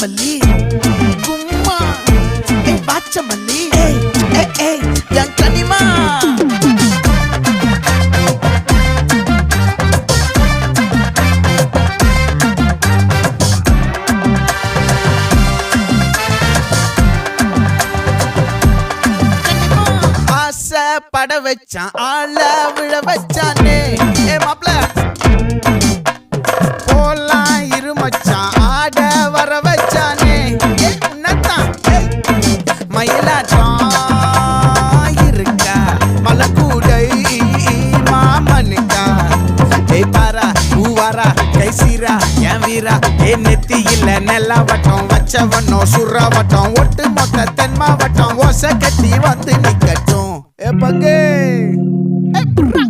வாச்சமல்லி கும்மா வாச்சமல்லி என் கனிமா பட வச்சான் ஆள விழ வச்சானே மாப்ள போலாம் இருமச்சான் ஆட வர வச்சானே உன்னத்தான் மயிலாட்டம் இருக்கா மலக்கூடை மாமனுக்கா பாரா பூவாரா கைசீரா என் வீரா நெத்தி இல்ல நெல்லா வட்டம் வச்சவனோ சுறா வட்டம் ஒட்டு மொத்த தென் மாவட்டம் ஓசை கட்டி வந்து நிக்கட்டும் பங்கே